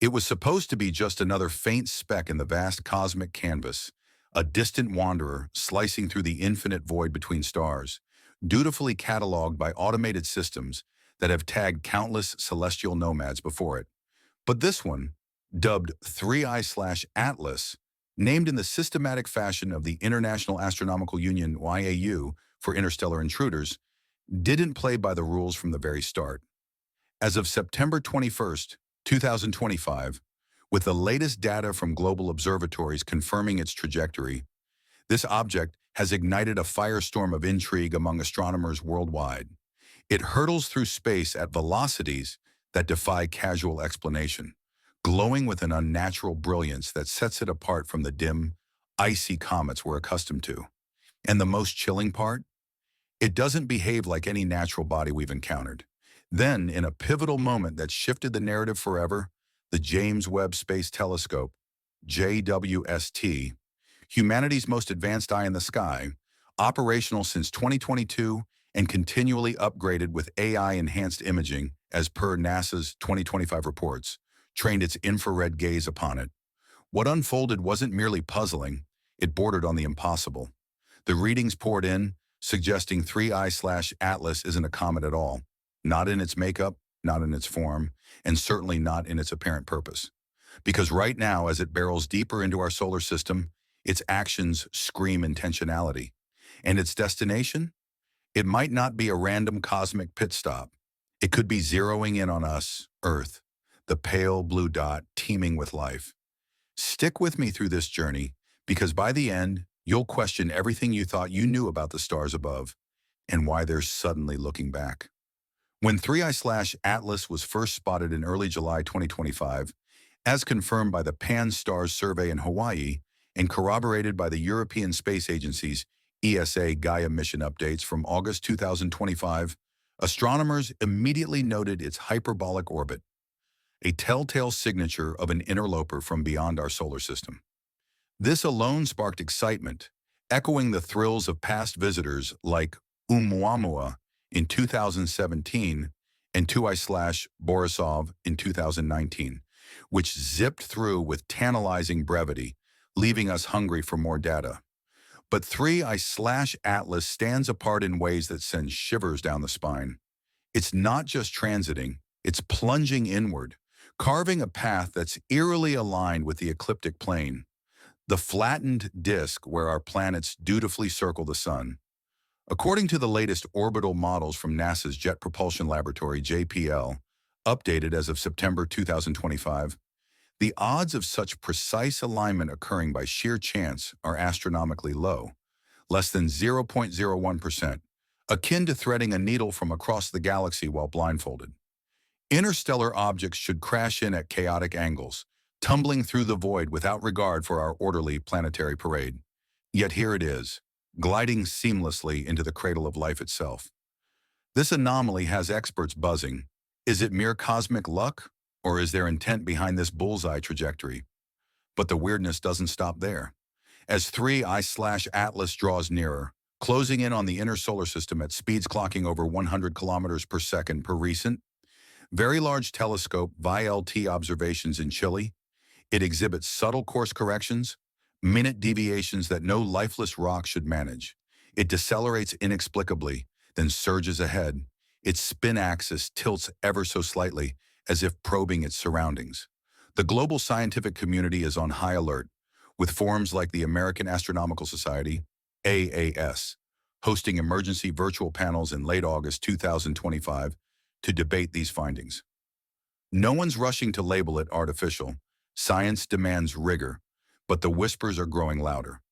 It was supposed to be just another faint speck in the vast cosmic canvas, a distant wanderer slicing through the infinite void between stars, dutifully cataloged by automated systems that have tagged countless celestial nomads before it. But this one, dubbed 3I/Atlas, named in the systematic fashion of the International Astronomical Union (IAU) for interstellar intruders, didn't play by the rules from the very start. As of September 21st, 2025, with the latest data from global observatories confirming its trajectory, this object has ignited a firestorm of intrigue among astronomers worldwide. It hurtles through space at velocities that defy casual explanation, glowing with an unnatural brilliance that sets it apart from the dim, icy comets we're accustomed to. And the most chilling part? It doesn't behave like any natural body we've encountered. Then, in a pivotal moment that shifted the narrative forever, the James Webb Space Telescope, JWST, humanity's most advanced eye in the sky, operational since 2022 and continually upgraded with AI-enhanced imaging as per NASA's 2025 reports, trained its infrared gaze upon it. What unfolded wasn't merely puzzling, it bordered on the impossible. The readings poured in, suggesting 3I/Atlas isn't a comet at all, not in its makeup, not in its form, and certainly not in its apparent purpose. Because right now, as it barrels deeper into our solar system, its actions scream intentionality. And its destination? It might not be a random cosmic pit stop. It could be zeroing in on us, Earth, the pale blue dot teeming with life. Stick with me through this journey, because by the end, you'll question everything you thought you knew about the stars above and why they're suddenly looking back. When 3I/Atlas was first spotted in early July 2025, as confirmed by the Pan-STARRS survey in Hawaii and corroborated by the European Space Agency's ESA Gaia mission updates from August 2025, astronomers immediately noted its hyperbolic orbit, a telltale signature of an interloper from beyond our solar system. This alone sparked excitement, echoing the thrills of past visitors like Oumuamua in 2017 and 2I/Borisov in 2019, which zipped through with tantalizing brevity, leaving us hungry for more data. But 3I/Atlas stands apart in ways that send shivers down the spine. It's not just transiting, it's plunging inward, carving a path that's eerily aligned with the ecliptic plane, the flattened disk where our planets dutifully circle the sun. According to the latest orbital models from NASA's Jet Propulsion Laboratory, JPL, updated as of September 2025, the odds of such precise alignment occurring by sheer chance are astronomically low, less than 0.01%, akin to threading a needle from across the galaxy while blindfolded. Interstellar objects should crash in at chaotic angles, tumbling through the void without regard for our orderly planetary parade. Yet here it is, gliding seamlessly into the cradle of life itself. This anomaly has experts buzzing. Is it mere cosmic luck, or is there intent behind this bullseye trajectory? But the weirdness doesn't stop there. As 3I/Atlas draws nearer, closing in on the inner solar system at speeds clocking over 100 kilometers per second per recent, Very Large Telescope (VLT) observations in Chile, it exhibits subtle course corrections, minute deviations that no lifeless rock should manage. It decelerates inexplicably, then surges ahead. Its spin axis tilts ever so slightly, as if probing its surroundings. The global scientific community is on high alert, with forums like the American Astronomical Society, AAS, hosting emergency virtual panels in late August 2025 to debate these findings. No one's rushing to label it artificial. Science demands rigor, but the whispers are growing louder.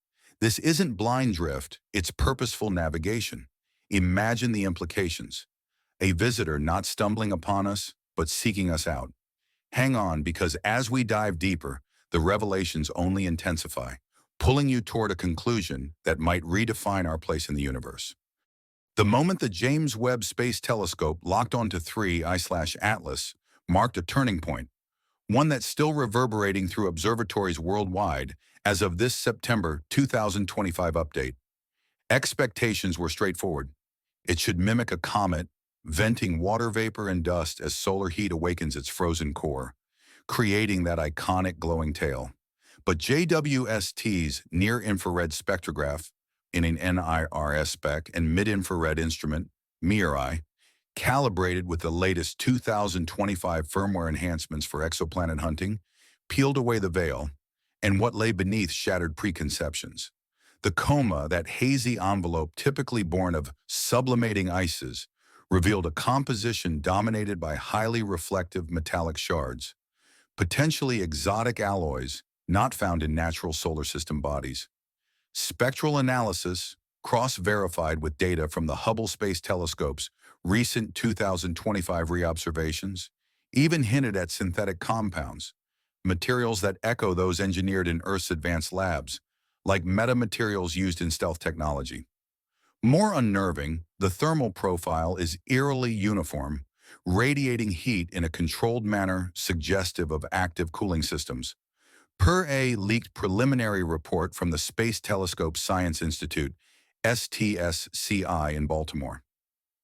This isn't blind drift, it's purposeful navigation. Imagine the implications. A visitor not stumbling upon us, but seeking us out. Hang on, because as we dive deeper, the revelations only intensify, pulling you toward a conclusion that might redefine our place in the universe. The moment the James Webb Space Telescope locked onto 3I/Atlas marked a turning point, one that's still reverberating through observatories worldwide as of this September 2025 update. Expectations were straightforward. It should mimic a comet, venting water vapor and dust as solar heat awakens its frozen core, creating that iconic glowing tail. But JWST's near-infrared spectrograph in an NIRS spec and mid-infrared instrument, MIRI, calibrated with the latest 2025 firmware enhancements for exoplanet hunting, peeled away the veil, and what lay beneath shattered preconceptions. The coma, that hazy envelope typically born of sublimating ices, revealed a composition dominated by highly reflective metallic shards, potentially exotic alloys not found in natural solar system bodies. Spectral analysis, cross-verified with data from the Hubble Space Telescope's recent 2025 reobservations, even hinted at synthetic compounds, materials that echo those engineered in Earth's advanced labs, like metamaterials used in stealth technology. More unnerving, the thermal profile is eerily uniform, radiating heat in a controlled manner suggestive of active cooling systems. Per a leaked preliminary report from the Space Telescope Science Institute, STSCI in Baltimore.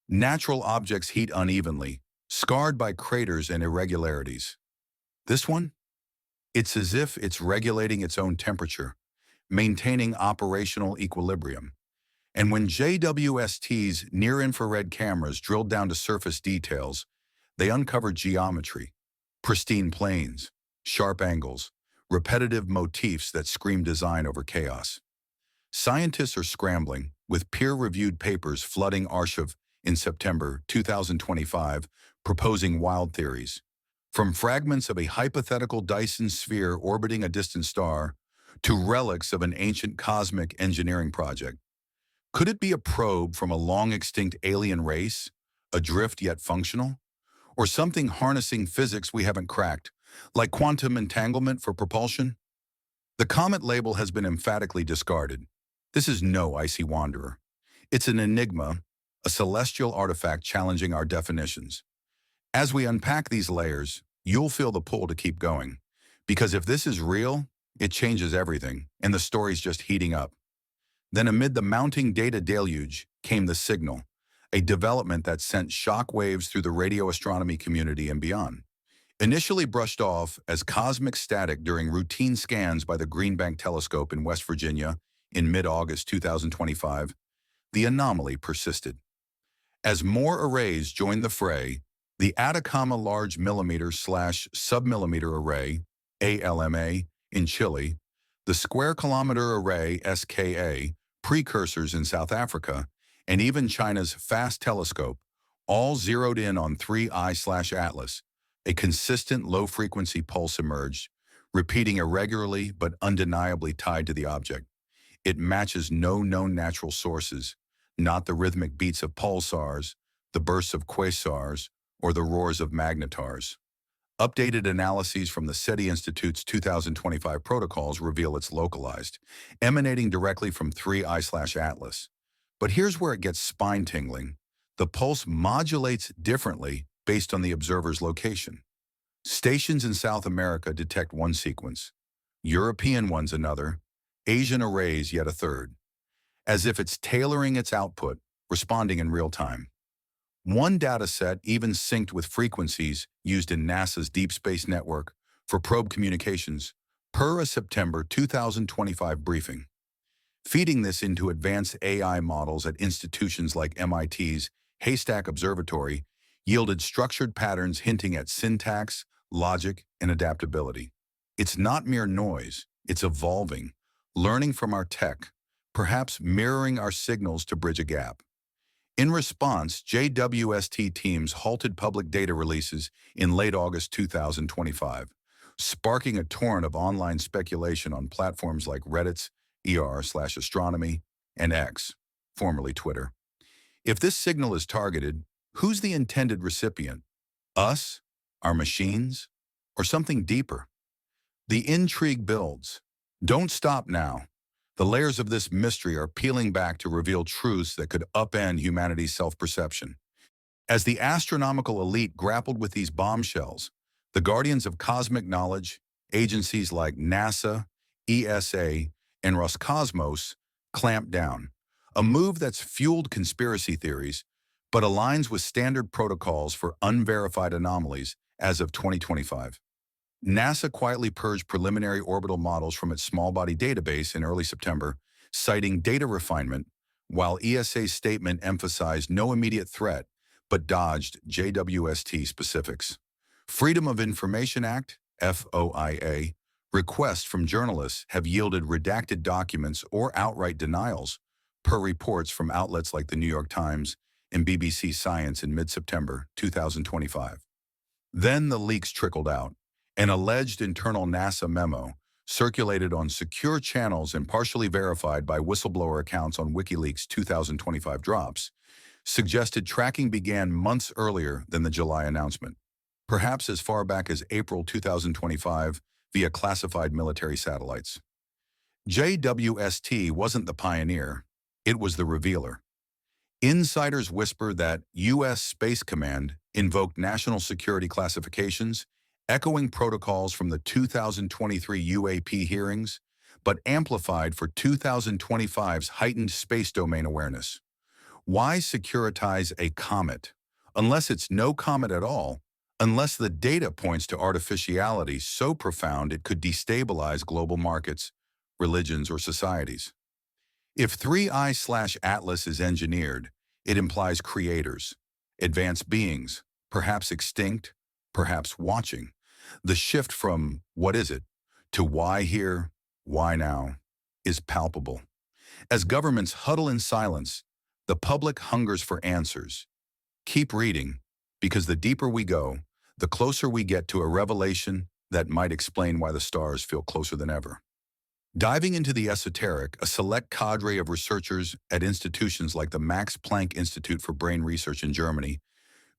Natural objects heat unevenly, scarred by craters and irregularities. This one? It's as if it's regulating its own temperature, maintaining operational equilibrium. And when JWST's near-infrared cameras drilled down to surface details, they uncovered geometry, pristine planes, sharp angles, repetitive motifs that scream design over chaos. Scientists are scrambling, with peer-reviewed papers flooding Archive in September 2025, proposing wild theories. From fragments of a hypothetical Dyson sphere orbiting a distant star to relics of an ancient cosmic engineering project. Could it be a probe from a long-extinct alien race, adrift yet functional? Or something harnessing physics we haven't cracked, like quantum entanglement for propulsion? The Comet label has been emphatically discarded. This is no icy wanderer. It's an enigma, a celestial artifact challenging our definitions. As we unpack these layers, you'll feel the pull to keep going. Because if this is real, it changes everything, and the story's just heating up. Then amid the mounting data deluge came the signal, a development that sent shock waves through the radio astronomy community and beyond. Initially brushed off as cosmic static during routine scans by the Green Bank Telescope in West Virginia in mid-August 2025, the anomaly persisted. As more arrays joined the fray, the Atacama Large Millimeter/Submillimeter Array, ALMA, in Chile, the Square Kilometer Array, SKA, precursors in South Africa, and even China's FAST telescope, all zeroed in on 3I/Atlas, a consistent low-frequency pulse emerged, repeating irregularly but undeniably tied to the object. It matches no known natural sources, not the rhythmic beats of pulsars, the bursts of quasars, or the roars of magnetars. Updated analyses from the SETI Institute's 2025 protocols reveal it's localized, emanating directly from 3I/Atlas. But here's where it gets spine-tingling. The pulse modulates differently based on the observer's location. Stations in South America detect one sequence, European ones another, Asian arrays yet a third, as if it's tailoring its output, responding in real time. One dataset even synced with frequencies used in NASA's Deep Space Network for probe communications, per a September 2025 briefing. Feeding this into advanced AI models at institutions like MIT's Haystack Observatory yielded structured patterns hinting at syntax, logic, and adaptability. It's not mere noise, it's evolving, learning from our tech, perhaps mirroring our signals to bridge a gap. In response, JWST teams halted public data releases in late August 2025, sparking a torrent of online speculation on platforms like Reddit's r/astronomy and X, formerly Twitter. If this signal is targeted, who's the intended recipient? Us? Our machines? Or something deeper? The intrigue builds. Don't stop now. The layers of this mystery are peeling back to reveal truths that could upend humanity's self-perception. As the astronomical elite grappled with these bombshells, the guardians of cosmic knowledge, agencies like NASA, ESA, and Roscosmos, clamped down. A move that's fueled conspiracy theories, but aligns with standard protocols for unverified anomalies as of 2025. NASA quietly purged preliminary orbital models from its small-body database in early September, citing data refinement, while ESA's statement emphasized no immediate threat, but dodged JWST specifics. Freedom of Information Act, FOIA, requests from journalists have yielded redacted documents or outright denials, per reports from outlets like the New York Times and BBC Science in mid-September 2025. Then the leaks trickled out. An alleged internal NASA memo, circulated on secure channels and partially verified by whistleblower accounts on WikiLeaks' 2025 drops, suggested tracking began months earlier than the July announcement, perhaps as far back as April 2025 via classified military satellites. JWST wasn't the pioneer, it was the revealer. Insiders whisper that U.S. Space Command invoked national security classifications, echoing protocols from the 2023 UAP hearings, but amplified for 2025's heightened space domain awareness. Why securitize a comet? Unless it's no comet at all, unless the data points to artificiality so profound it could destabilize global markets, religions, or societies. If 3I/Atlas is engineered, it implies creators, advanced beings, perhaps extinct, perhaps watching. The shift from what is it to why here, why now is palpable. As governments huddle in silence, the public hungers for answers. Keep reading, because the deeper we go, the closer we get to a revelation that might explain why the stars feel closer than ever. Diving into the esoteric, a select cadre of researchers at institutions like the Max Planck Institute for Brain Research in Germany,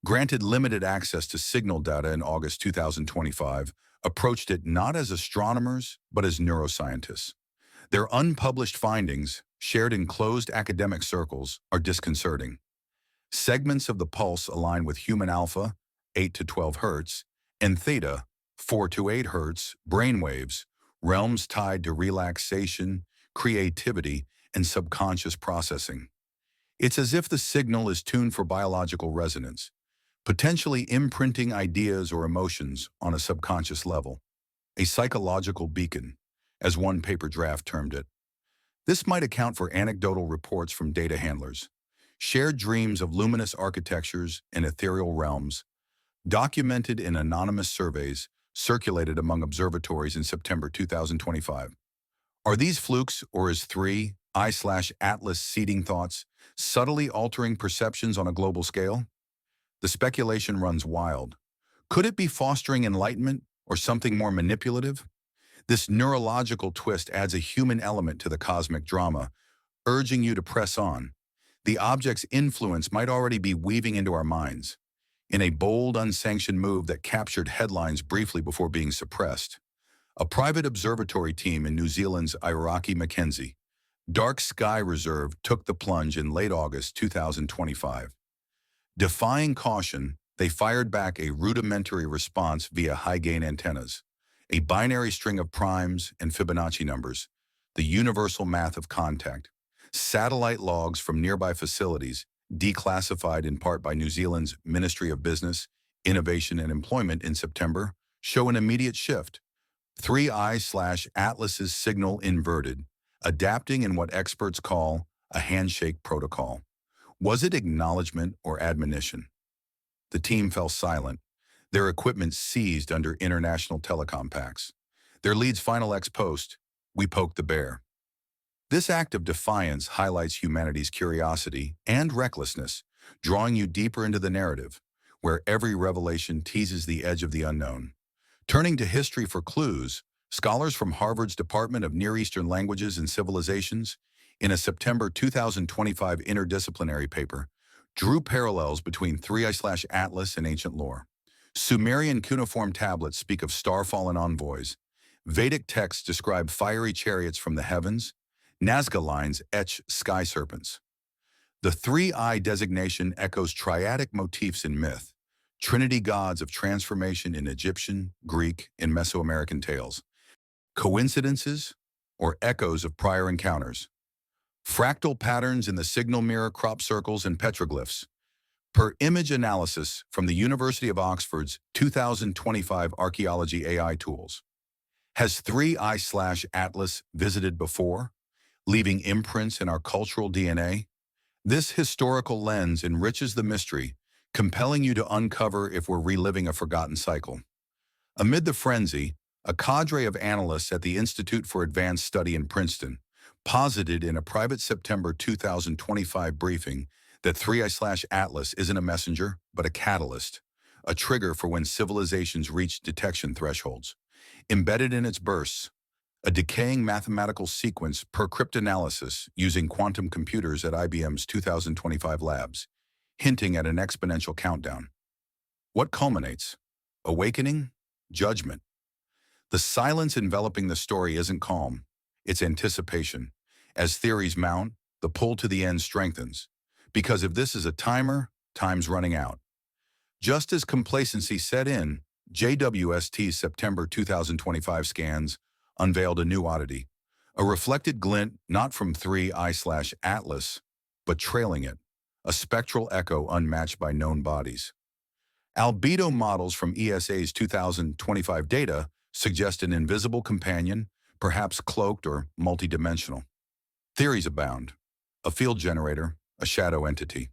granted limited access to signal data in August 2025, approached it not as astronomers, but as neuroscientists. Their unpublished findings, shared in closed academic circles, are disconcerting. Segments of the pulse align with human alpha, 8 to 12 hertz, and theta, 4 to 8 hertz, brainwaves, realms tied to relaxation, creativity, and subconscious processing. It's as if the signal is tuned for biological resonance, potentially imprinting ideas or emotions on a subconscious level, a psychological beacon, as one paper draft termed it. This might account for anecdotal reports from data handlers, shared dreams of luminous architectures and ethereal realms, documented in anonymous surveys circulated among observatories in September 2025. Are these flukes, or is 3I/Atlas seeding thoughts, subtly altering perceptions on a global scale? The speculation runs wild. Could it be fostering enlightenment or something more manipulative? This neurological twist adds a human element to the cosmic drama, urging you to press on. The object's influence might already be weaving into our minds, in a bold, unsanctioned move that captured headlines briefly before being suppressed. A private observatory team in New Zealand's Iraqi Mackenzie Dark Sky Reserve took the plunge in late August 2025. Defying caution, they fired back a rudimentary response via high-gain antennas, a binary string of primes and Fibonacci numbers, the universal math of contact. Satellite logs from nearby facilities, declassified in part by New Zealand's Ministry of Business, Innovation and Employment in September, show an immediate shift. 3I/Atlas's signal inverted, adapting in what experts call a handshake protocol. Was it acknowledgement or admonition? The team fell silent, their equipment seized under international telecom pacts. Their lead's final ex-post, "We poked the bear." This act of defiance highlights humanity's curiosity and recklessness, drawing you deeper into the narrative, where every revelation teases the edge of the unknown. Turning to history for clues, scholars from Harvard's Department of Near Eastern Languages and Civilizations, in a September 2025 interdisciplinary paper, drew parallels between 3I/Atlas and ancient lore. Sumerian cuneiform tablets speak of star-fallen envoys. Vedic texts describe fiery chariots from the heavens. Nazca lines etch sky serpents. The 3I designation echoes triadic motifs in myth, trinity gods of transformation in Egyptian, Greek, and Mesoamerican tales. Coincidences or echoes of prior encounters? Fractal patterns in the signal mirror crop circles and petroglyphs. Per image analysis from the University of Oxford's 2025 Archaeology AI Tools. Has 3I/Atlas visited before, leaving imprints in our cultural DNA? This historical lens enriches the mystery, compelling you to uncover if we're reliving a forgotten cycle. Amid the frenzy, a cadre of analysts at the Institute for Advanced Study in Princeton posited in a private September 2025 briefing that 3I/Atlas isn't a messenger, but a catalyst, a trigger for when civilizations reach detection thresholds. Embedded in its bursts, a decaying mathematical sequence per cryptanalysis using quantum computers at IBM's 2025 labs, hinting at an exponential countdown. What culminates? Awakening? Judgment. The silence enveloping the story isn't calm, it's anticipation. As theories mount, the pull to the end strengthens. Because if this is a timer, time's running out. Just as complacency set in, JWST's September 2025 scans unveiled a new oddity, a reflected glint not from 3I/Atlas, but trailing it, a spectral echo unmatched by known bodies. Albedo models from ESA's 2025 data suggest an invisible companion, perhaps cloaked or multidimensional. Theories abound. A field generator, a shadow entity.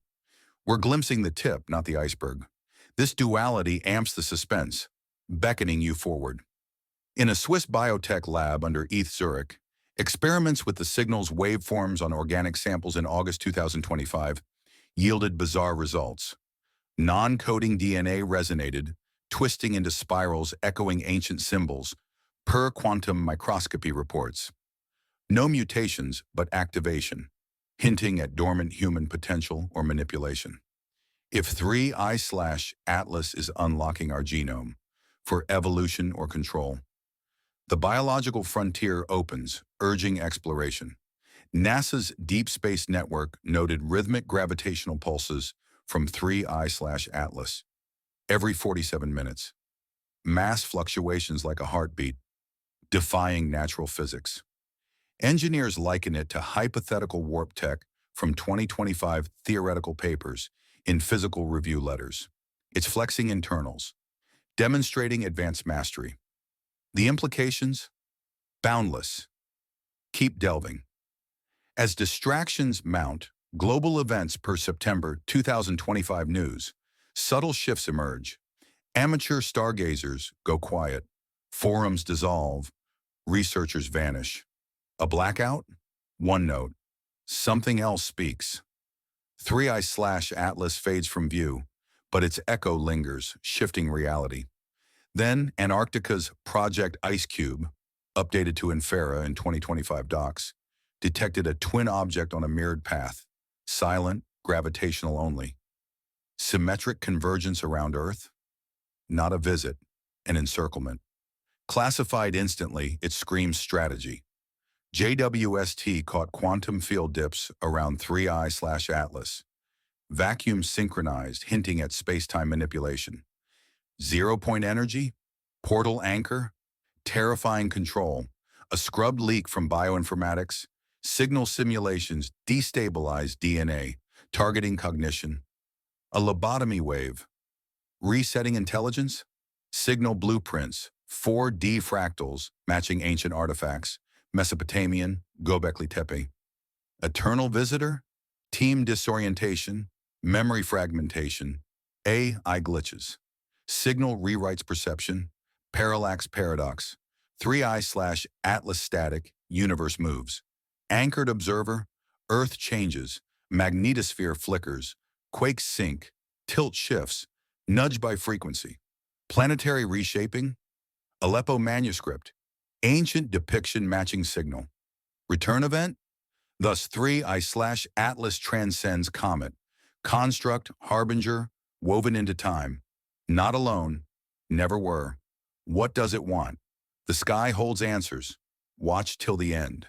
We're glimpsing the tip, not the iceberg. This duality amps the suspense, beckoning you forward. In a Swiss biotech lab under ETH Zurich, experiments with the signal's waveforms on organic samples in August 2025 yielded bizarre results. Non-coding DNA resonated, twisting into spirals echoing ancient symbols, per quantum microscopy reports. No mutations, but activation, hinting at dormant human potential or manipulation. If 3I/Atlas is unlocking our genome for evolution or control, the biological frontier opens, urging exploration. NASA's Deep Space Network noted rhythmic gravitational pulses from 3I/Atlas every 47 minutes. Mass fluctuations like a heartbeat, defying natural physics. Engineers liken it to hypothetical warp tech from 2025 theoretical papers in physical review letters. It's flexing internals, demonstrating advanced mastery. The implications? Boundless. Keep delving. As distractions mount, global events per September 2025 news, subtle shifts emerge. Amateur stargazers go quiet. Forums dissolve. Researchers vanish. A blackout? One note. Something else speaks. 3I/Atlas fades from view, but its echo lingers, shifting reality. Then Antarctica's Project Ice Cube, updated to Infera in 2025 docs, detected a twin object on a mirrored path, silent, gravitational only. Symmetric convergence around Earth? Not a visit, an encirclement. Classified instantly, it screams strategy. JWST caught quantum field dips around 3I/Atlas. Vacuum synchronized, hinting at space-time manipulation. Zero-point energy? Portal anchor? Terrifying control. A scrubbed leak from bioinformatics? Signal simulations destabilize DNA, targeting cognition. A lobotomy wave? Resetting intelligence? Signal blueprints, 4D fractals matching ancient artifacts, Mesopotamian, Göbekli Tepe. Eternal visitor? Team disorientation, memory fragmentation, AI glitches. Signal rewrites perception, parallax paradox, 3I/Atlas static, universe moves. Anchored observer, Earth changes, magnetosphere flickers, quakes sink, tilt shifts, nudged by frequency. Planetary reshaping, Aleppo manuscript, ancient depiction matching signal. Return event? Thus 3I/Atlas transcends Comet, construct, harbinger, woven into time. Not alone, never were. What does it want? The sky holds answers. Watch till the end.